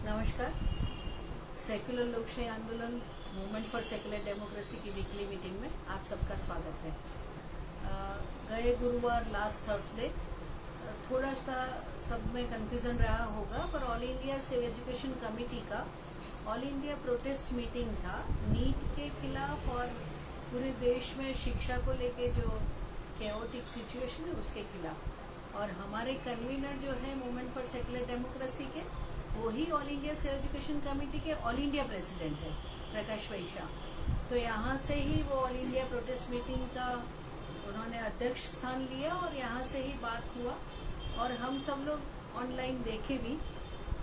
नमस्कार। सेक्युलर लोकशाही आंदोलन मूवमेंट फॉर सेक्युलर डेमोक्रेसी की वीकली मीटिंग में आप सबका स्वागत है। गए गुरुवार लास्ट थर्सडे थोड़ा सा सब में कंफ्यूजन रहा होगा, पर all India civil education committee का ऑल इंडिया प्रोटेस्ट मीटिंग था नीट के खिलाफ और पूरे देश में शिक्षा को लेके जो कैओटिक सिचुएशन है उसके खिलाफ। और हमारे कन्वीनर जो है मूवमेंट फॉर सेक्युलर डेमोक्रेसी के, वही all India civil education committee के ऑल इंडिया प्रेसिडेंट है, प्रकाश वैश्या। तो यहाँ से ही वो ऑल इंडिया प्रोटेस्ट मीटिंग का उन्होंने अध्यक्ष स्थान लिया और यहाँ से ही बात हुआ। और हम सब लोग ऑनलाइन देखे भी,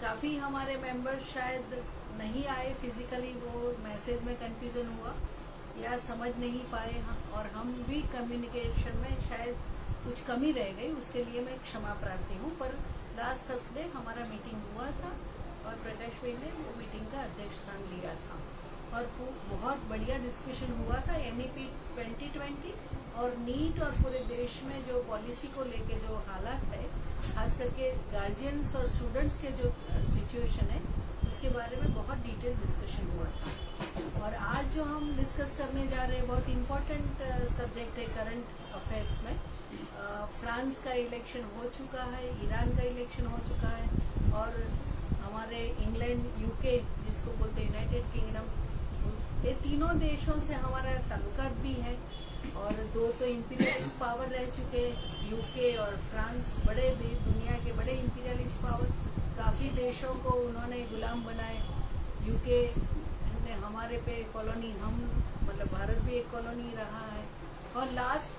काफ़ी हमारे मेंबर्स शायद नहीं आए फिजिकली, वो मैसेज में कंफ्यूजन हुआ या समझ नहीं पाए और हम भी कम्युनिकेशन में शायद कुछ कमी रह गई, उसके लिए मैं क्षमा प्रार्थी हूँ। पर लास्ट थर्सडे हमारा मीटिंग हुआ था और प्रकाश भाई ने वो मीटिंग का अध्यक्ष स्थान लिया था और वो बहुत बढ़िया डिस्कशन हुआ था NEP 2020 और नीट और पूरे देश में जो पॉलिसी को लेके जो हालात है, खास करके गार्जियंस और स्टूडेंट्स के जो सिचुएशन है उसके बारे में बहुत डिटेल डिस्कशन हुआ था। और आज जो हम डिस्कस करने जा रहे हैं बहुत इम्पोर्टेंट सब्जेक्ट है करंट अफेयर्स में। फ्रांस का इलेक्शन हो चुका है, ईरान का इलेक्शन हो चुका है और हमारे इंग्लैंड, UK जिसको बोलते हैं यूनाइटेड किंगडम, ये तीनों देशों से हमारा ताल्लुकात भी है। और दो तो इंपीरियलिस्ट पावर रह चुके, UK और फ्रांस, बड़े दुनिया के बड़े इंपीरियलिस्ट पावर। काफ़ी देशों को उन्होंने गुलाम बनाए। UK ने हमारे पे कॉलोनी, हम मतलब भारत भी एक कॉलोनी रहा है। और लास्ट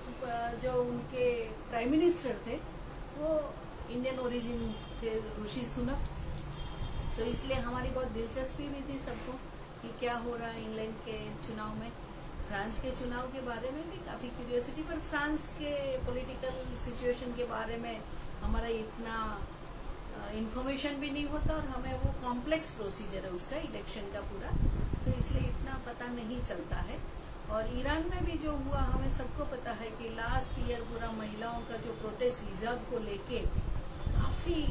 जो उनके प्राइम मिनिस्टर थे वो इंडियन ओरिजिन थे, ऋषि सुनक। तो इसलिए हमारी बहुत दिलचस्पी भी थी सबको कि क्या हो रहा है इंग्लैंड के चुनाव में। फ्रांस के चुनाव के बारे में भी काफ़ी क्यूरियोसिटी, पर फ्रांस के पॉलिटिकल सिचुएशन के बारे में हमारा इतना इंफॉर्मेशन भी नहीं होता और हमें वो कॉम्प्लेक्स प्रोसीजर है उसका इलेक्शन का पूरा, तो इसलिए इतना पता नहीं चलता है। और ईरान में भी जो हुआ हमें सबको पता है कि लास्ट ईयर पूरा महिलाओं का जो प्रोटेस्ट हिजाब को लेके काफ़ी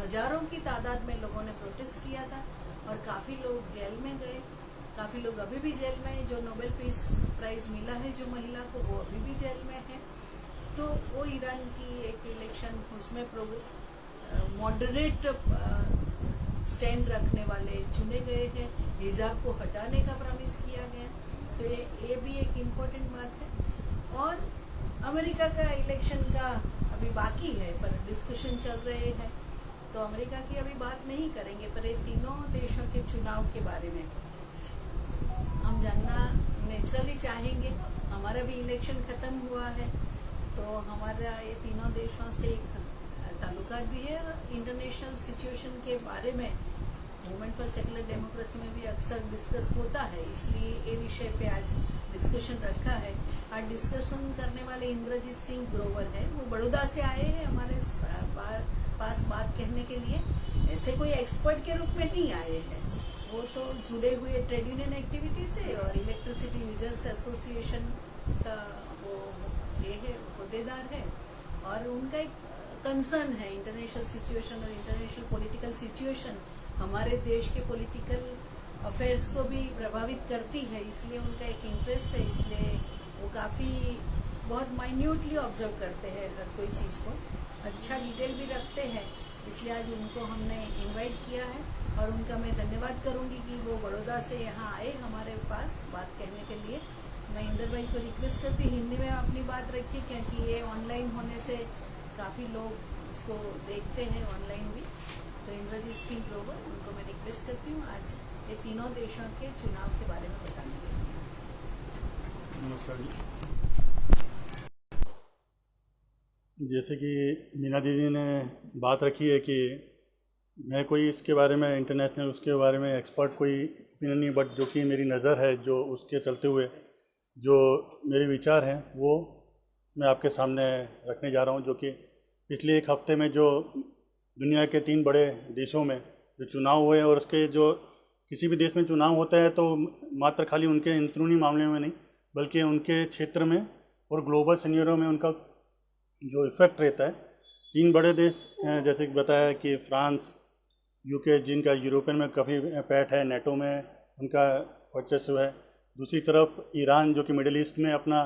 हजारों की तादाद में लोगों ने प्रोटेस्ट किया था और काफ़ी लोग जेल में गए, काफ़ी लोग अभी भी जेल में हैं। जो नोबेल पीस प्राइज मिला है जो महिला को, वो अभी भी जेल में है। तो वो ईरान की एक इलेक्शन, उसमें मॉडरेट स्टैंड रखने वाले चुने गए हैं, हिजाब को हटाने का प्रॉमिस किया गया। तो ये भी एक इम्पोर्टेंट बात है। और अमेरिका का इलेक्शन का अभी बाकी है पर डिस्कशन चल रहे हैं, तो अमेरिका की अभी बात नहीं करेंगे, पर ये तीनों देशों के चुनाव के बारे में हम जानना नेचुरली चाहेंगे। हमारा भी इलेक्शन खत्म हुआ है तो हमारा ये तीनों देशों से एक ताल्लुकात भी है। इंटरनेशनल सिचुएशन के बारे में मूवमेंट फॉर सेक्युलर डेमोक्रेसी में भी अक्सर डिस्कस होता है, इसलिए ये विषय पे आज डिस्कशन रखा है। आज डिस्कशन करने वाले इंद्रजीत सिंह ग्रोवर है, वो बड़ौदा से आए हैं हमारे पास बात कहने के लिए। ऐसे कोई एक्सपर्ट के रूप में नहीं आए हैं, वो तो जुड़े हुए ट्रेड यूनियन एक्टिविटी से और इलेक्ट्रिसिटी यूजर्स एसोसिएशन का वो ये है, होदेदार है। और उनका एक कंसर्न है इंटरनेशनल सिचुएशन और इंटरनेशनल पॉलिटिकल सिचुएशन हमारे देश के पॉलिटिकल अफेयर्स को भी प्रभावित करती है, इसलिए उनका एक इंटरेस्ट है। इसलिए वो काफ़ी बहुत माइन्यूटली ऑब्जर्व करते हैं हर कोई चीज़ को, अच्छा डिटेल भी रखते हैं। इसलिए आज उनको हमने इनवाइट किया है और उनका मैं धन्यवाद करूंगी कि वो बड़ौदा से यहाँ आए हमारे पास बात कहने के लिए। मैं इंदर भाई को रिक्वेस्ट करती हिंदी में अपनी बात रखिए, क्योंकि ये ऑनलाइन होने से काफ़ी लोग उसको देखते हैं ऑनलाइन भी। तो इंद्रजीत सिंह ग्रोवर, उनको मैं रिक्वेस्ट करती हूँ आज ये तीनों देशों के चुनाव के बारे में बताने के लिए। नमस्कार जी। जैसे कि मीना दीदी ने बात रखी है कि मैं कोई इसके बारे में इंटरनेशनल उसके बारे में एक्सपर्ट कोई ओपिनियन नहीं, बट जो कि मेरी नज़र है, जो उसके चलते हुए जो मेरे विचार हैं वो मैं आपके सामने रखने जा रहा हूँ। जो कि पिछले एक हफ्ते में जो दुनिया के 3 बड़े देशों में जो चुनाव हुए और उसके जो किसी भी देश में चुनाव होता है तो मात्र खाली उनके अंदरूनी मामले में नहीं बल्कि उनके क्षेत्र में और ग्लोबल सिनेरियो में उनका जो इफ़ेक्ट रहता है। 3 बड़े देश जैसे कि बताया कि फ्रांस, यूके जिनका यूरोपियन में काफ़ी पैठ है, नेटो में उनका वर्चस्व है। दूसरी तरफ ईरान जो कि मिडिल ईस्ट में अपना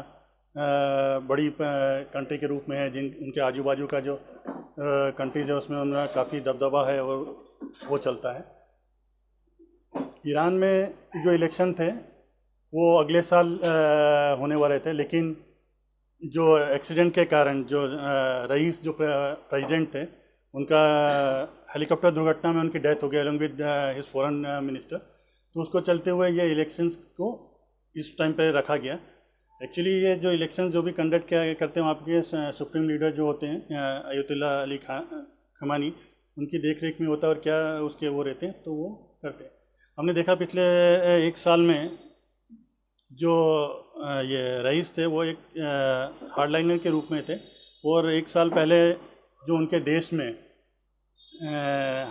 बड़ी कंट्री के रूप में है, जिन उनके आजू बाजू का जो कंट्रीज है उसमें उनका काफ़ी दबदबा है और वो चलता है। ईरान में जो इलेक्शन थे वो अगले साल होने वाले थे, लेकिन जो एक्सीडेंट के कारण जो रईस जो प्रेसिडेंट थे उनका हेलीकॉप्टर दुर्घटना में उनकी डेथ हो गई along with his foreign minister. तो उसको चलते हुए ये इलेक्शंस को इस टाइम पे रखा गया। एक्चुअली ये जो इलेक्शन जो भी कंडक्ट किया करते हैं वहाँ के सुप्रीम लीडर जो होते हैं अयतुल्ला अली खमानी, उनकी देख रेख में होता है और क्या उसके वो रहते हैं तो वो करते हैं। हमने देखा पिछले एक साल में जो ये रईस थे वो एक हार्डलाइनर के रूप में थे, और एक साल पहले जो उनके देश में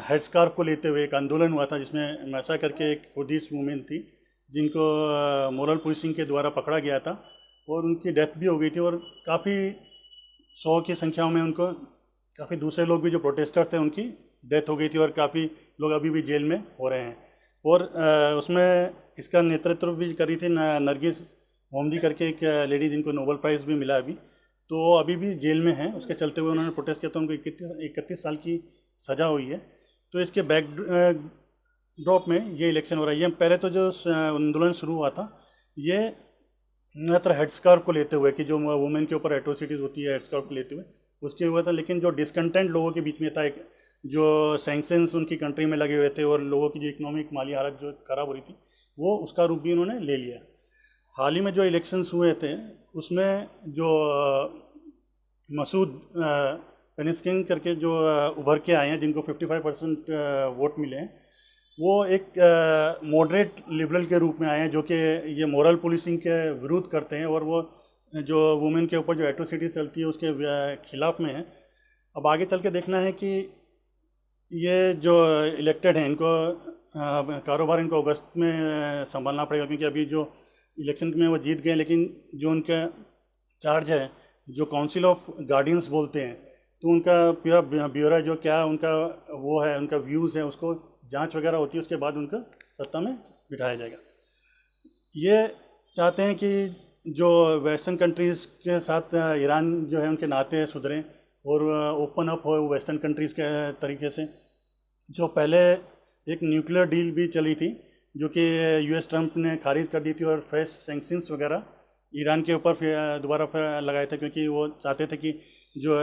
हेड्सकार्फ को लेते हुए एक आंदोलन हुआ था जिसमें मैसा करके एक कुर्दिश वूमेन थी जिनको मोरल पुलिसिंग के द्वारा पकड़ा गया था और उनकी डेथ भी हो गई थी, और काफ़ी 100 की संख्या में उनको काफ़ी दूसरे लोग भी जो प्रोटेस्टर थे उनकी डेथ हो गई थी, और काफ़ी लोग अभी भी जेल में हो रहे हैं। और उसमें इसका नेतृत्व भी करी थी नरगिस मोहम्मदी करके एक लेडी जिनको नोबेल प्राइज़ भी मिला अभी, तो अभी भी जेल में हैं। उसके चलते हुए उन्होंने प्रोटेस्ट किया तो उनको 31 साल की सज़ा हुई है। तो इसके बैकड्रॉप में ये इलेक्शन हो रही है। पहले तो जो आंदोलन शुरू हुआ था ये मात्र हेड्सकार्फ को लेते हुए कि जो वुमेन के ऊपर एट्रोसिटीज़ होती है हेड्सकार्फ को लेते हुए उसके हुआ था, लेकिन जो डिसकंटेंट लोगों के बीच में था, एक जो सैंक्शंस उनकी कंट्री में लगे हुए थे और लोगों की जो इकोनॉमिक माली हालत जो ख़राब हो रही थी वो उसका रूप भी उन्होंने ले लिया। हाल ही में जो इलेक्शंस हुए थे उसमें जो मसूद पेनिस्किन करके जो उभर के आए हैं जिनको 55% वोट मिले हैं, वो एक मॉडरेट लिबरल के रूप में आए हैं जो कि ये मोरल पुलिसिंग के विरुद्ध करते हैं और वो जो वुमेन के ऊपर जो एट्रोसिटी चलती है उसके खिलाफ में है। अब आगे चल के देखना है कि ये जो इलेक्टेड हैं इनको कारोबार इनको अगस्त में संभालना पड़ेगा, क्योंकि अभी जो इलेक्शन में वो जीत गए, लेकिन जो उनका चार्ज है जो काउंसिल ऑफ गार्डियंस बोलते हैं, तो उनका पूरा ब्यूरो जो क्या उनका वो है उनका व्यूज़ है उसको जांच वगैरह होती है, उसके बाद उनका सत्ता में बिठाया जाएगा। ये चाहते हैं कि जो वेस्टर्न कंट्रीज़ के साथ ईरान जो है उनके नाते सुधरें और ओपन अप हो वेस्टर्न कंट्रीज़ के तरीके से। जो पहले एक न्यूक्लियर डील भी चली थी जो कि यूएस ट्रंप ने खारिज कर दी थी और फ्रेश सैंक्शंस वगैरह ईरान के ऊपर फिर दोबारा फिर लगाए थे, क्योंकि वो चाहते थे कि जो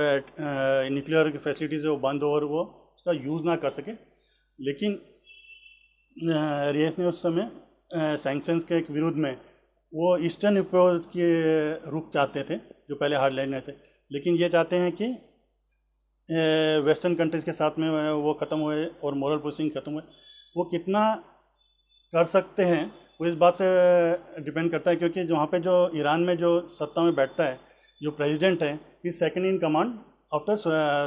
न्यूक्लियर की फैसिलिटीज़ है वो बंद हो और वो उसका यूज़ ना कर सके। लेकिन रियास ने उस समय सैंक्शंस के एक विरुद्ध में वो ईस्टर्न अप्रोच के रुख चाहते थे जो पहले हार्डलाइनर थे, लेकिन ये चाहते हैं कि वेस्टर्न कंट्रीज़ के साथ में वो ख़त्म हुए और मोरल पुलिसिंग ख़त्म हुए। वो कितना कर सकते हैं वो इस बात से डिपेंड करता है, क्योंकि वहाँ पे जो ईरान में जो सत्ता में बैठता है जो प्रेसिडेंट है ही second in command after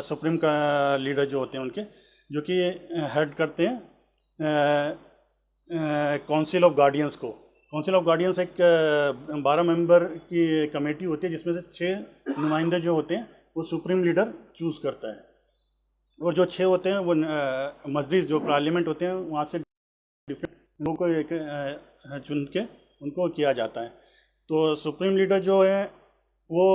supreme का लीडर जो होते हैं उनके, जो कि हेड करते हैं काउंसिल ऑफ गार्डियंस को। काउंसिल ऑफ गार्डियंस एक 12 मेंबर की कमेटी होती है जिसमें से 6 नुमाइंदे जो होते हैं वो सुप्रीम लीडर चूज़ करता है, और जो 6 होते हैं वो मजलिस जो पार्लियामेंट होते हैं वहाँ से डिफरेंट लोगों को एक चुन के उनको किया जाता है। तो सुप्रीम लीडर जो है वो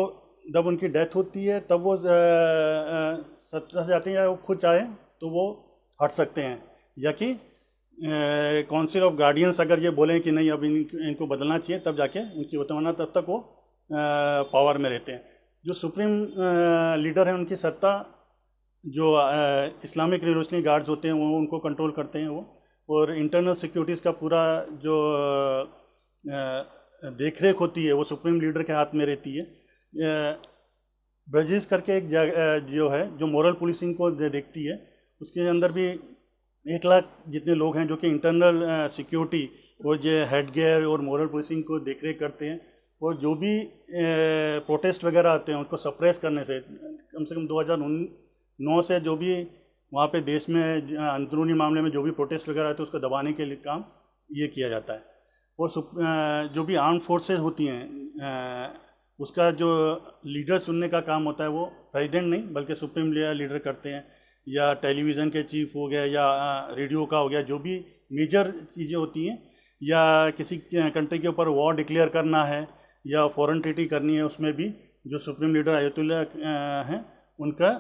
जब उनकी डेथ होती है तब वो सत्ता से जाते हैं, या वो खुद चाहे तो वो हट सकते हैं, या कि काउंसिल ऑफ गार्डियंस अगर ये बोलें कि नहीं अब इनको बदलना चाहिए तब जाके उनकी होता, वरना तब तक वो पावर में रहते हैं। जो सुप्रीम लीडर हैं उनकी सत्ता जो इस्लामिक रिवोल्यूशनरी गार्ड्स होते हैं वो उनको कंट्रोल करते हैं वो, और इंटरनल सिक्योरिटीज़ का पूरा जो देखरेख होती है वो सुप्रीम लीडर के हाथ में रहती है। ब्रजिस करके एक जो है जो मोरल पुलिसिंग को देखती है, उसके अंदर भी 1 लाख जितने लोग हैं जो कि इंटरनल सिक्योरिटी और जो हेड गियर और मोरल पुलिसिंग को देखरेख करते हैं, और जो भी प्रोटेस्ट वगैरह आते हैं उसको सप्रेस करने से कम 2009 से जो भी वहाँ पे देश में अंदरूनी मामले में जो भी प्रोटेस्ट वगैरह आते हैं उसको दबाने के लिए काम ये किया जाता है। और जो भी आर्म फोर्सेस होती हैं उसका जो लीडर चुनने का काम होता है वो प्रेसिडेंट नहीं बल्कि सुप्रीम लीडर करते हैं। या टेलीविज़न के चीफ हो गया या रेडियो का हो गया, जो भी मेजर चीज़ें होती हैं, या किसी कंट्री के ऊपर वॉर डिक्लेयर करना है या फॉरेन ट्रीटी करनी है, उसमें भी जो सुप्रीम लीडर आयतुल्ला हैं उनका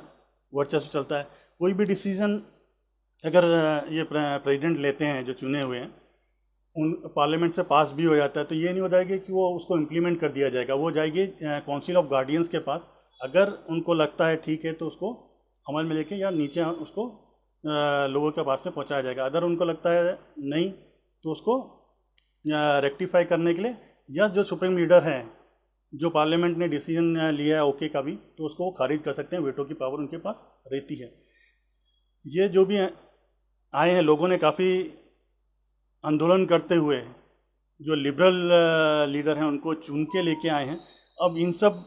वर्चस्व चलता है। कोई भी डिसीज़न अगर ये प्रेसिडेंट लेते हैं जो चुने हुए हैं, उन पार्लियामेंट से पास भी हो जाता है, तो ये नहीं हो जाएगी कि वो उसको इम्प्लीमेंट कर दिया जाएगा, वो जाएगी काउंसिल ऑफ गार्डियंस के पास। अगर उनको लगता है ठीक है तो उसको अमल में लेके या नीचे उसको लोगों के पास में पहुंचाया जाएगा। अगर उनको लगता है नहीं तो उसको रेक्टिफाई करने के लिए या जो सुप्रीम लीडर हैं, जो पार्लियामेंट ने डिसीजन लिया है ओके का भी, तो उसको वो खारिज कर सकते हैं, वेटो की पावर उनके पास रहती है। ये जो भी आए हैं, लोगों ने काफ़ी आंदोलन करते हुए जो लिबरल लीडर हैं उनको चुन के लेके आए हैं। अब इन सब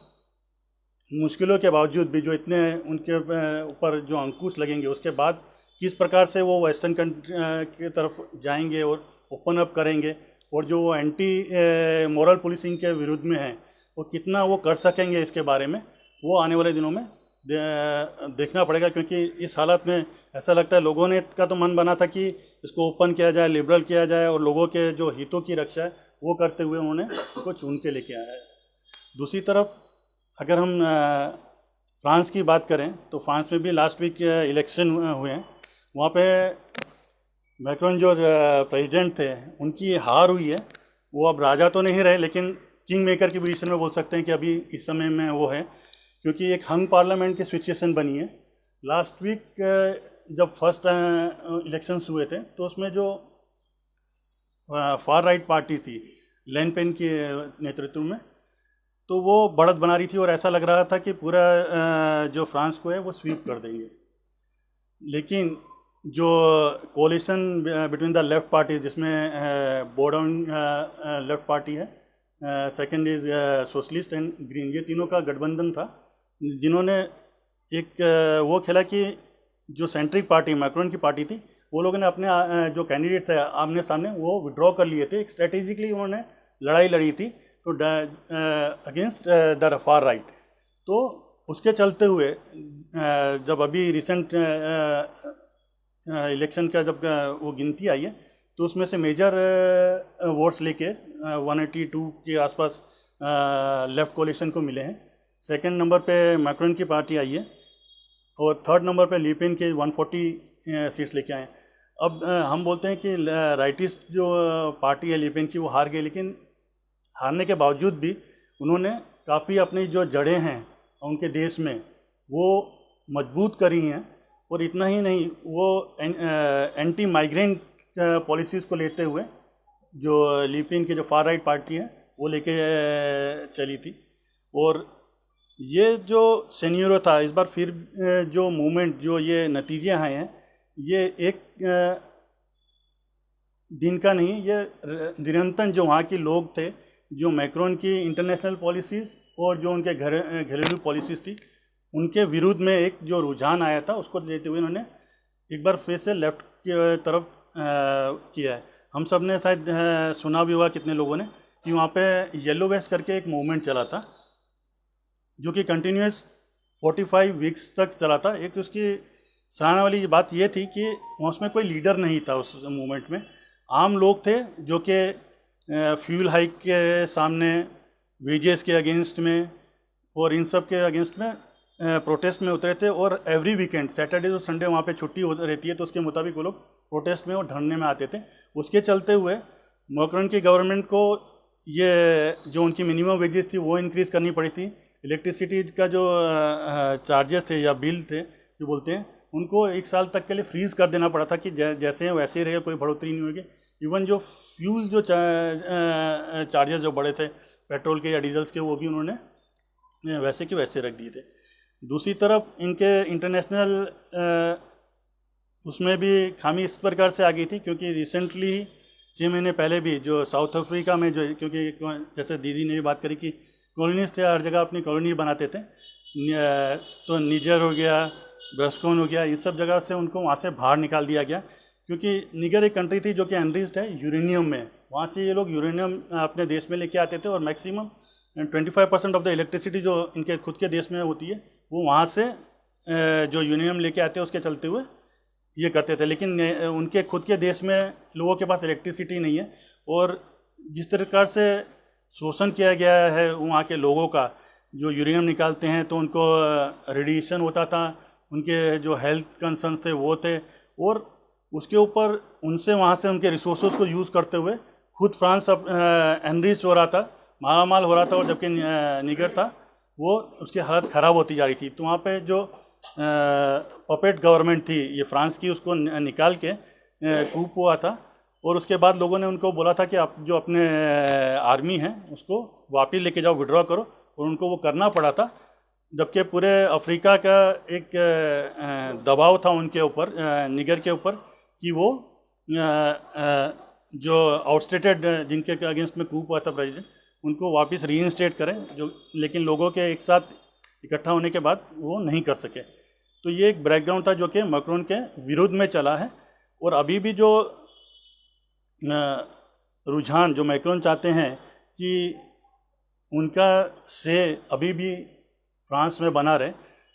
मुश्किलों के बावजूद भी जो इतने उनके ऊपर जो अंकुश लगेंगे, उसके बाद किस प्रकार से वो वेस्टर्न कंट्री की तरफ जाएंगे और ओपन अप करेंगे, और जो वो एंटी मॉरल पुलिसिंग के विरुद्ध में हैं वो कितना वो कर सकेंगे, इसके बारे में वो आने वाले दिनों में देखना पड़ेगा। क्योंकि इस हालत में ऐसा लगता है लोगों ने का तो मन बना था कि इसको ओपन किया जाए, लिबरल किया जाए और लोगों के जो हितों की रक्षा है वो करते हुए उन्होंने उसको चुन के लेके आया है। दूसरी तरफ अगर हम फ्रांस की बात करें तो फ्रांस में भी लास्ट वीक इलेक्शन हुए हैं। वहाँ पे मैक्रोन जो प्रेसिडेंट थे उनकी हार हुई है। वो अब राजा तो नहीं रहे, लेकिन किंग मेकर की पोजीशन में बोल सकते हैं कि अभी इस समय में वो है, क्योंकि एक हंग पार्लियामेंट की सिचुएशन बनी है। लास्ट वीक जब फर्स्ट इलेक्शंस हुए थे तो उसमें जो फार राइट पार्टी थी लेन पेन के नेतृत्व में, तो वो बढ़त बना रही थी और ऐसा लग रहा था कि पूरा जो फ्रांस को है वो स्वीप कर देंगे। लेकिन जो coalition between the left party, जिसमें बोर्डन लेफ्ट पार्टी है, second is socialist and green, ये तीनों का गठबंधन था, जिन्होंने एक वो खेला कि जो सेंट्रिक पार्टी मैक्रोन की पार्टी थी, वो लोगों ने अपने जो कैंडिडेट थे आमने सामने वो विड्रॉ कर लिए थे। एक स्ट्रेटेजिकली उन्होंने लड़ाई लड़ी थी तो अगेंस्ट द फार राइट। तो उसके चलते हुए जब अभी रिसेंट इलेक्शन का जब वो गिनती आई है तो उसमें से मेजर वोट्स लेके 182 के आसपास लेफ्ट कोलिशन को मिले हैं। सेकंड नंबर पे मैक्रोन की पार्टी आई है और थर्ड नंबर पे लीपेन के 140 सीट्स लेके आए हैं। अब हम बोलते हैं कि राइटिस्ट जो पार्टी है लीपेन की, वो हार गई, लेकिन हारने के बावजूद भी उन्होंने काफ़ी अपनी जो जड़ें हैं उनके देश में वो मजबूत करी हैं। और इतना ही नहीं, वो एंटी माइग्रेंट पॉलिसीज़ को लेते हुए जो लीपेन की जो फार राइट पार्टी है वो लेके चली थी। और ये जो सेन्योरो था, इस बार फिर जो मूवमेंट, जो ये नतीजे आए हैं, ये एक दिन का नहीं, ये निरंतर जो वहाँ के लोग थे, जो मैक्रोन की इंटरनेशनल पॉलिसीज़ और जो उनके घरेलू पॉलिसीज़ थी, उनके विरुद्ध में एक जो रुझान आया था, उसको लेते हुए उन्होंने एक बार फिर से लेफ्ट की तरफ किया है। हम सब ने शायद सुना भी हुआ कितने लोगों ने कि वहाँ पे येलो वेस्ट करके एक मूवमेंट चला था, जो कि कंटिन्यूस 45 वीक्स तक चला था। एक उसकी सराहना वाली बात ये थी कि उसमें कोई लीडर नहीं था उस मूवमेंट में। आम लोग थे जो कि फ्यूल हाइक के सामने, वेजेस के अगेंस्ट में और इन सब के अगेंस्ट में प्रोटेस्ट में उतरे थे। और एवरी वीकेंड, सैटरडे और संडे वहाँ पे छुट्टी रहती है, तो उसके मुताबिक वो लोग प्रोटेस्ट में और धरने में आते थे। उसके चलते हुए मैक्रोन की गवर्नमेंट को ये जो उनकी मिनिमम वेजेस थी वो इंक्रीज़ करनी पड़ी थी। इलेक्ट्रिसिटी का जो चार्जेस थे या बिल थे जो बोलते हैं, उनको 1 साल तक के लिए फ्रीज़ कर देना पड़ा था कि जैसे हैं वैसे ही रहे, कोई बढ़ोतरी नहीं होगी। इवन जो फ्यूल जो चार्जेस जो बढ़े थे पेट्रोल के या डीजल्स के, वो भी उन्होंने वैसे के वैसे रख दिए थे। दूसरी तरफ इनके इंटरनेशनल उसमें भी खामी इस प्रकार से आ गई थी, क्योंकि रिसेंटली 6 महीने पहले भी जो साउथ अफ्रीका में जो, क्योंकि जैसे दीदी ने भी बात करी कि कॉलोनीज थे, हर जगह अपनी कॉलोनी बनाते थे, तो निजर हो गया, ब्रस्कोन हो गया, इस सब जगह से उनको वहाँ से बाहर निकाल दिया गया। क्योंकि निगर एक कंट्री थी जो कि एनरिच्ड है यूरेनियम में, वहाँ से ये लोग यूरेनियम अपने देश में लेके आते थे और मैक्सिमम 25% ऑफ द इलेक्ट्रिसिटी जो इनके खुद के देश में होती है वो वहाँ से जो यूरेनियम लेके आते हैं उसके चलते हुए ये करते थे। लेकिन उनके खुद के देश में लोगों के पास इलेक्ट्रिसिटी नहीं है, और जिस प्रकार से शोषण किया गया है वहाँ के लोगों का, जो यूरेनियम निकालते हैं तो उनको रेडिएशन होता था, उनके जो हेल्थ कंसर्न थे वो थे, और उसके ऊपर उनसे वहाँ से उनके रिसोर्सेज को यूज़ करते हुए खुद फ्रांस अब एनरिच हो रहा था, मालामाल हो रहा था, और जबकि निगर था वो उसकी हालत ख़राब होती जा रही थी। तो वहाँ पे जो पपेट गवर्नमेंट थी ये फ्रांस की, उसको निकाल के कूप हुआ था, और उसके बाद लोगों ने उनको बोला था कि आप जो अपने आर्मी हैं उसको वापस लेके जाओ, विड्रॉ करो, और उनको वो करना पड़ा था। जबकि पूरे अफ्रीका का एक दबाव था उनके ऊपर, निगर के ऊपर, कि वो जो आउटस्टेटेड जिनके अगेंस्ट में कूप हुआ था प्रेसिडेंट, उनको वापस रीइंस्टेट करें, जो लेकिन लोगों के एक साथ इकट्ठा होने के बाद वो नहीं कर सके। तो ये एक बैकग्राउंड था जो कि मैक्रोन के विरुद्ध में चला है। और अभी भी जो रुझान जो मैक्रोन चाहते हैं कि उनका से अभी भी फ्रांस में बना रहे,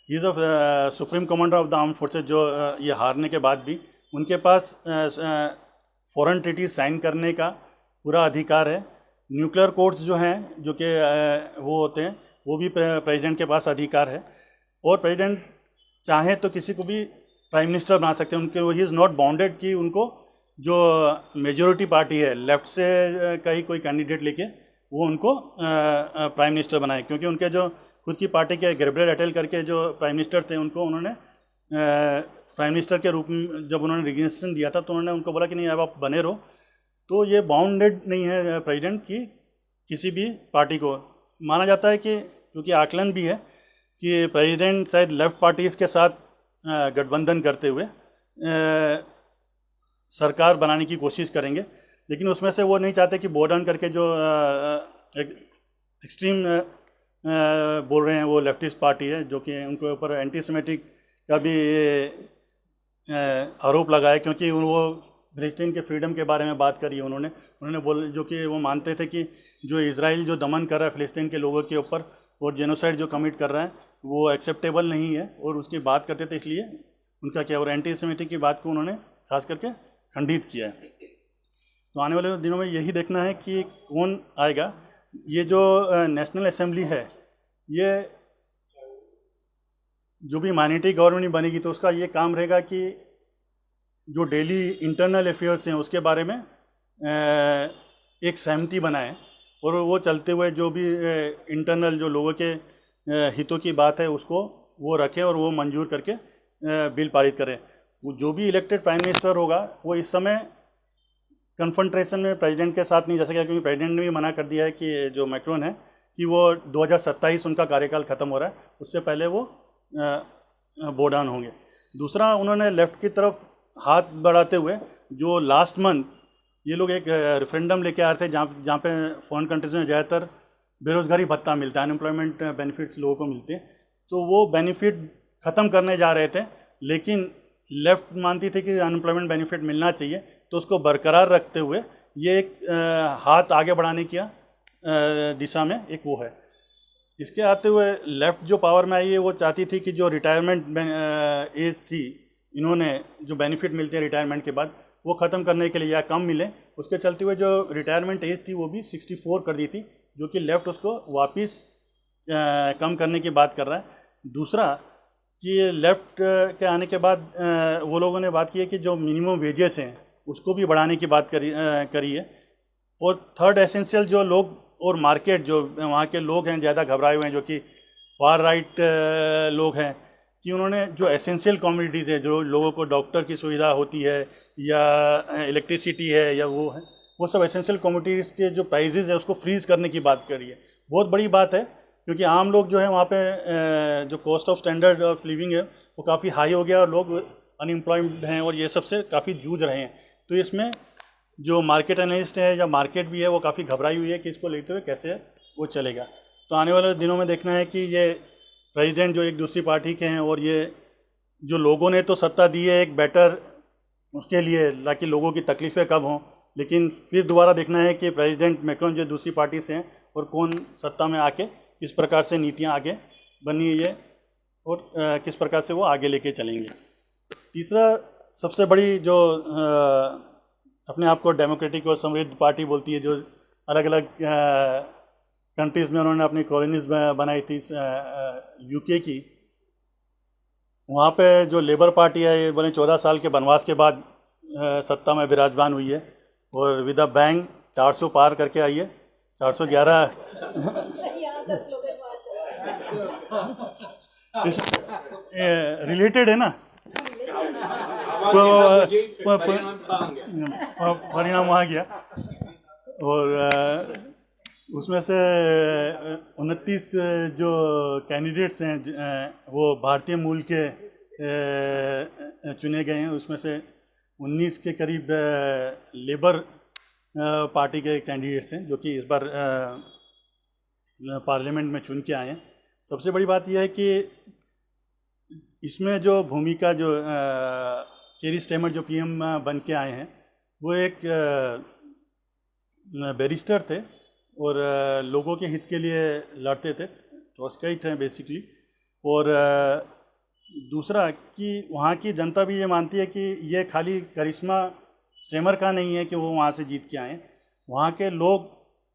he is supreme commander of the armed forces, जो ये हारने के बाद भी उनके पास फॉरेन ट्रीटी साइन करने का पूरा अधिकार है। न्यूक्लियर कोर्ट्स जो हैं, जो कि वो होते हैं, वो भी प्रेसिडेंट के पास अधिकार है, और प्रेसिडेंट चाहे तो किसी को भी प्राइम मिनिस्टर बना सकते हैं। उनके ही इज़ नॉट बाउंडेड कि उनको जो मेजॉरिटी पार्टी है लेफ्ट से का ही कोई कैंडिडेट लेके वो उनको प्राइम मिनिस्टर बनाए, क्योंकि उनके जो खुद की पार्टी के गैब्रियल अटेल करके जो प्राइम मिनिस्टर थे, उनको उन्होंने प्राइम मिनिस्टर के रूप में जब उन्होंने रिजिग्नेशन दिया था तो उन्होंने उनको बोला कि नहीं, अब आप बने रहो। तो ये बाउंडेड नहीं है प्रेसिडेंट की किसी भी पार्टी को। माना जाता है कि क्योंकि आकलन भी है कि प्रेसिडेंट शायद लेफ्ट पार्टीज़ के साथ गठबंधन करते हुए सरकार बनाने की कोशिश करेंगे, लेकिन उसमें से वो नहीं चाहते कि बो डाउन करके जो एक्सट्रीम बोल रहे हैं वो लेफ्टिस्ट पार्टी है, जो कि उनके ऊपर एंटीसेमेटिक का भी आरोप लगाया, क्योंकि वो फिलिस्तीन के फ्रीडम के बारे में बात करी है उन्होंने बोल, जो कि वो मानते थे कि जो इजराइल जो दमन कर रहा है फिलिस्तीन के लोगों के ऊपर और जेनोसाइड जो कमिट कर रहा है वो एक्सेप्टेबल नहीं है, और उसकी बात करते थे, इसलिए उनका क्या, और एंटीसेमेटिक की बात को उन्होंने खास करके खंडित किया है। तो आने वाले दिनों में यही देखना है कि कौन आएगा। ये जो नेशनल असेंबली है, ये जो भी माइनॉरिटी गवर्नमेंट बनेगी तो उसका ये काम रहेगा कि जो डेली इंटरनल अफेयर्स हैं उसके बारे में एक सहमति बनाए, और वो चलते हुए जो भी इंटरनल जो लोगों के हितों की बात है उसको वो रखे और वो मंजूर करके बिल पारित करें। वो जो भी इलेक्टेड प्राइम मिनिस्टर होगा वो इस समय कन्फ्रंट्रेशन में प्रेसिडेंट के साथ नहीं जा सकेगा, क्योंकि प्रेसिडेंट ने भी मना कर दिया है कि जो मैक्रोन है कि वो 2027 उनका कार्यकाल ख़त्म हो रहा है, उससे पहले वो बो डाउन होंगे। दूसरा, उन्होंने लेफ्ट की तरफ हाथ बढ़ाते हुए जो लास्ट मंथ ये लोग एक रेफरेंडम लेके आए थे जहाँ पे फॉरेन कंट्रीज़ में ज़्यादातर बेरोज़गारी भत्ता मिलता है, अनएम्प्लॉयमेंट बेनिफिट्स लोगों को मिलते हैं, तो वो बेनिफिट ख़त्म करने जा रहे थे, लेकिन लेफ्ट मानती थी कि अनएम्प्लॉयमेंट बेनिफिट मिलना चाहिए, तो उसको बरकरार रखते हुए ये एक हाथ आगे बढ़ाने की दिशा में एक वो है। इसके आते हुए लेफ्ट जो पावर में आई है वो चाहती थी कि जो रिटायरमेंट एज थी, इन्होंने जो बेनिफिट मिलते हैं रिटायरमेंट के बाद वो ख़त्म करने के लिए या कम मिले, उसके चलते हुए जो रिटायरमेंट एज थी वो भी 64 कर दी थी, जो कि लेफ्ट उसको वापस कम करने की बात कर रहा है। दूसरा कि लेफ्ट के आने के बाद वो लोगों ने बात की है कि जो मिनिमम वेजेस हैं उसको भी बढ़ाने की बात करी है। और थर्ड एसेंशियल जो लोग और मार्केट जो वहाँ के लोग हैं ज़्यादा घबराए हुए हैं, जो कि फार राइट लोग हैं, कि उन्होंने जो एसेंशियल कमोडिटीज़ है, जो लोगों को डॉक्टर की सुविधा होती है या इलेक्ट्रिसिटी है या वो है, वो सब एसेंशियल कमोडिटीज़ के जो प्राइजेज़ है उसको फ्रीज़ करने की बात करी है। बहुत बड़ी बात है, क्योंकि आम लोग जो है वहाँ पे जो cost of standard of living है वो काफ़ी हाई हो गया और लोग अनएम्प्लॉयड हैं और ये सबसे काफ़ी जूझ रहे हैं। तो इसमें जो मार्केट एनालिस्ट है या मार्केट भी है वो काफ़ी घबराई हुई है कि इसको लेते हुए कैसे वो चलेगा। तो आने वाले दिनों में देखना है कि ये प्रेसिडेंट जो एक दूसरी पार्टी के हैं और ये जो लोगों ने तो सत्ता दी है एक बेटर उसके लिए ताकि लोगों की तकलीफ़ें कब हों, लेकिन फिर दोबारा देखना है कि प्रेसिडेंट मैक्रोन जो दूसरी पार्टी से हैं और कौन सत्ता में आके किस प्रकार से नीतियाँ आगे बनी, ये और किस प्रकार से वो आगे लेके चलेंगे। तीसरा सबसे बड़ी जो अपने आप को डेमोक्रेटिक और समृद्ध पार्टी बोलती है, जो अलग अलग कंट्रीज़ में उन्होंने अपनी कॉलोनीज बनाई थी यूके की, वहाँ पे जो लेबर पार्टी है ये बने 14 साल के वनवास के बाद सत्ता में विराजमान हुई है और विद अ बैंग 400 पार करके आई है, 411 रिलेटेड है ना, तो परिणाम वहाँ गया और उसमें से 29 जो कैंडिडेट्स हैं वो भारतीय मूल के चुने गए हैं। उसमें से 19 के करीब लेबर पार्टी के कैंडिडेट्स हैं जो कि इस बार पार्लियामेंट में चुन के आए हैं। सबसे बड़ी बात यह है कि इसमें जो भूमिका जो केरी स्टेमर जो पीएम बन के आए हैं वो एक बैरिस्टर थे और लोगों के हित के लिए लड़ते थे, ट्रॉट्स्काइट हैं बेसिकली। और दूसरा कि वहाँ की जनता भी ये मानती है कि ये खाली करिश्मा स्टेमर का नहीं है कि वो वहाँ से जीत के आए। वहाँ के लोग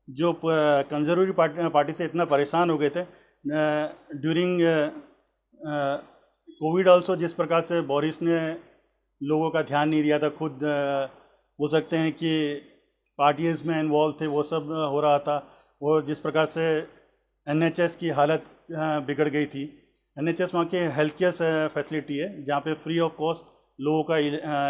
जो कंजर्वेटिव पार्टी से इतना परेशान हो गए थे ड्यूरिंग कोविड ऑल्सो, जिस प्रकार से बोरिस ने लोगों का ध्यान नहीं दिया था, खुद हो सकते हैं कि पार्टीज में इन्वॉल्व थे, वो सब हो रहा था। और जिस प्रकार से एनएचएस की हालत बिगड़ गई थी। एनएचएस वहाँ के हेल्थ केयर फैसिलिटी है जहाँ पे फ्री ऑफ कॉस्ट लोगों का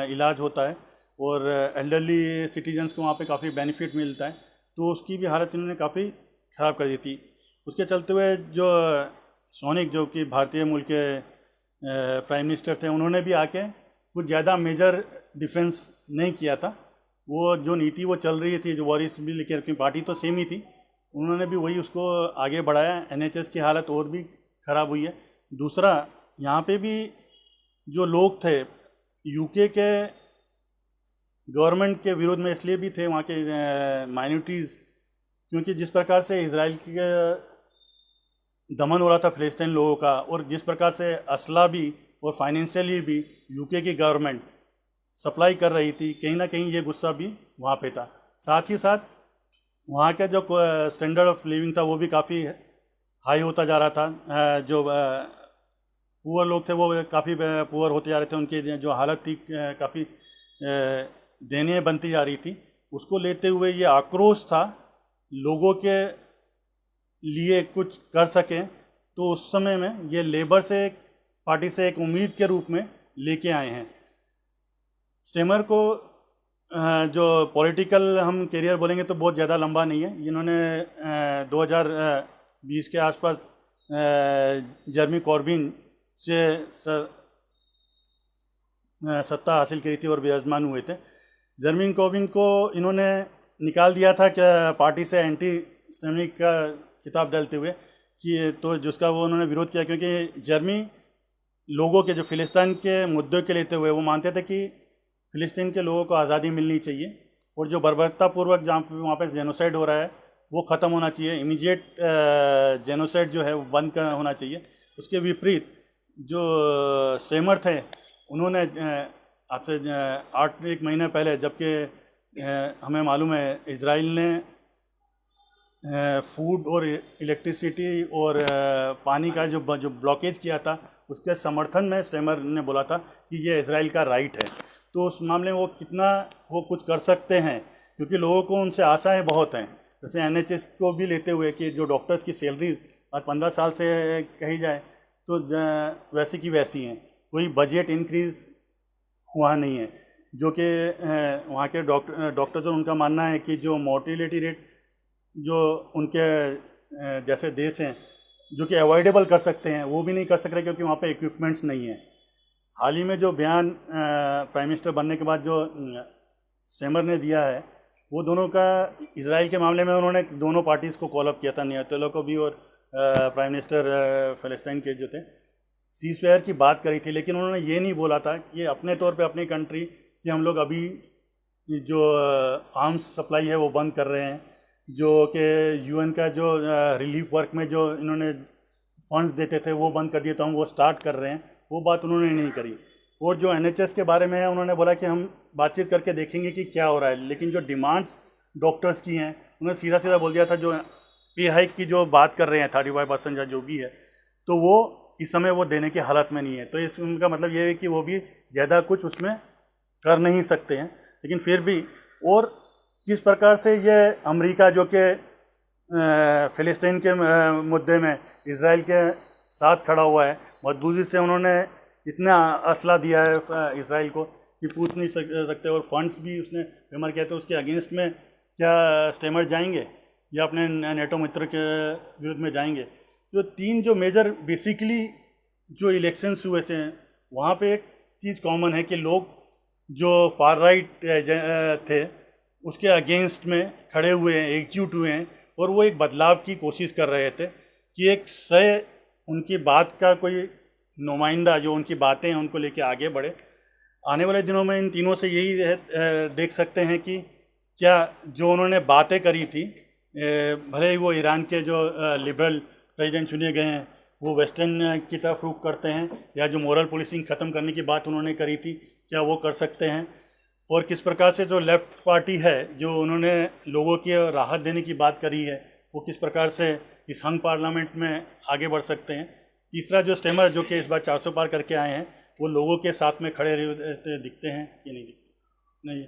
इलाज होता है और एल्डरली सिटीजन्स को वहाँ पे काफ़ी बेनिफिट मिलता है, तो उसकी भी हालत इन्होंने काफ़ी ख़राब कर दी थी। उसके चलते हुए जो सोनिक जो कि भारतीय मूल के प्राइम मिनिस्टर थे, उन्होंने भी आके कुछ ज़्यादा मेजर डिफरेंस नहीं किया था। वो जो नीति वो चल रही थी, जो वॉरिस भी लेकर, क्योंकि पार्टी तो सेम ही थी, उन्होंने भी वही उसको आगे बढ़ाया। एनएचएस की हालत और भी ख़राब हुई है। दूसरा, यहाँ पे भी जो लोग थे यूके के गवर्नमेंट के विरोध में इसलिए भी थे, वहाँ के माइनॉरिटीज़, क्योंकि जिस प्रकार से इजराइल के दमन हो रहा था फ़लस्तीन लोगों का, और जिस प्रकार से असला भी और फाइनेंशियली भी यूके की गवर्नमेंट सप्लाई कर रही थी, कहीं ना कहीं ये गुस्सा भी वहाँ पे था। साथ ही साथ वहाँ का जो स्टैंडर्ड ऑफ लिविंग था वो भी काफ़ी हाई होता जा रहा था। जो पुअर लोग थे वो काफ़ी पुअर होते जा रहे थे, उनकी जो हालत थी काफ़ी दयनीय बनती जा रही थी। उसको लेते हुए ये आक्रोश था लोगों के लिए कुछ कर सकें, तो उस समय में ये लेबर से पार्टी से एक उम्मीद के रूप में लेके आए हैं। स्टेमर को जो पॉलिटिकल हम करियर बोलेंगे तो बहुत ज़्यादा लंबा नहीं है। इन्होंने 2020 के आसपास जर्मी कॉर्बिन से सत्ता हासिल करी थी और विराजमान हुए थे। जर्मी कॉर्बिन को इन्होंने निकाल दिया था कि पार्टी से एंटी इस्लामिक का खिताब डालते हुए कि, तो जिसका वो उन्होंने विरोध किया, क्योंकि जर्मी लोगों के जो फ़िलिस्तीन के मुद्दे के लेते हुए वो मानते थे कि फ़िलिस्तीन के लोगों को आज़ादी मिलनी चाहिए और जो बर्बरतापूर्वक जहाँ पे वहाँ पर जेनोसाइड हो रहा है वो ख़त्म होना चाहिए। इमीडिएट जेनोसाइड जो है वो बंद होना चाहिए। उसके विपरीत जो स्टेमर थे, उन्होंने आज से 1 महीने पहले, जबकि हमें मालूम है इजराइल ने फूड और इलेक्ट्रिसिटी और पानी का जो ब्लॉकेज किया था, उसके समर्थन में स्टेमर ने बोला था कि ये इजराइल का राइट है। तो उस मामले में वो कितना वो कुछ कर सकते हैं, क्योंकि लोगों को उनसे आशाएं बहुत हैं। जैसे एनएचएस को भी लेते हुए कि जो डॉक्टर्स की सैलरीज आज 15 साल से कही जाए तो वैसी की वैसी हैं, कोई बजट इंक्रीज़ हुआ नहीं है। जो कि वहाँ के डॉक्टर्स और उनका मानना है कि जो मोर्टिलिटी रेट जो उनके जैसे देश हैं जो कि अवॉइडेबल कर सकते हैं, वो भी नहीं कर सक रहे क्योंकि वहाँ पे इक्विपमेंट्स नहीं है। हाल ही में जो बयान प्राइम मिनिस्टर बनने के बाद जो स्टेमर ने दिया है, वो दोनों का इजराइल के मामले में उन्होंने दोनों पार्टीज़ को कॉल अप किया था, नेतन्याहू को भी और प्राइम मिनिस्टर फ़लस्तीन के जो थे, सीज़ फायर की बात करी थी। लेकिन उन्होंने ये नहीं बोला था कि अपने तौर पे अपनी कंट्री कि हम लोग अभी जो आर्म्स सप्लाई है वो बंद कर रहे हैं, जो कि यूएन का जो रिलीफ वर्क में जो इन्होंने फंड्स देते थे वो बंद कर दिए, तो हम वो स्टार्ट कर रहे हैं, वो बात उन्होंने नहीं करी। और जो NHS के बारे में है, उन्होंने बोला कि हम बातचीत करके देखेंगे कि क्या हो रहा है, लेकिन जो डिमांड्स डॉक्टर्स की हैं उन्होंने सीधा सीधा बोल दिया था। जो पे हाइक की जो बात कर रहे हैं 35% या जो भी है, तो वो इस समय वो देने की हालत में नहीं है। तो इस उनका मतलब ये है कि वो भी ज़्यादा कुछ उसमें कर नहीं सकते हैं। लेकिन फिर भी, और किस प्रकार से ये अमेरिका जो कि फ़िलिस्तीन के मुद्दे में इज़राइल के साथ खड़ा हुआ है, मजबूरी से उन्होंने इतना असला दिया है इज़राइल को कि पूछ नहीं सकते, और फंड्स भी उसने बेमार किया। तो उसके अगेंस्ट में क्या स्टेमर जाएंगे या अपने नेटो मित्र के विरुद्ध में जाएंगे? जो तीन जो मेजर बेसिकली जो इलेक्शंस हुए थे, वहाँ पे एक चीज़ कॉमन है कि लोग जो फार राइट थे उसके अगेंस्ट में खड़े हुए हैं, एकजुट हुए हैं, और वो एक बदलाव की कोशिश कर रहे थे कि एक सही उनकी बात का कोई नुमाइंदा जो उनकी बातें हैं उनको लेके आगे बढ़े। आने वाले दिनों में इन तीनों से यही देख सकते हैं कि क्या जो उन्होंने बातें करी थी, भले ही वो ईरान के जो लिबरल प्रेसिडेंट चुने गए हैं वो वेस्टर्न की तरफ रुख करते हैं, या जो मोरल पुलिसिंग ख़त्म करने की बात उन्होंने करी थी क्या वो कर सकते हैं, और किस प्रकार से जो लेफ़्ट पार्टी है जो उन्होंने लोगों की राहत देने की बात करी है वो किस प्रकार से इस हंग पार्लियामेंट में आगे बढ़ सकते हैं। तीसरा जो स्टेमर जो कि इस बार 400 पार करके आए हैं, वो लोगों के साथ में खड़े रहते दिखते हैं कि नहीं दिखते? नहीं।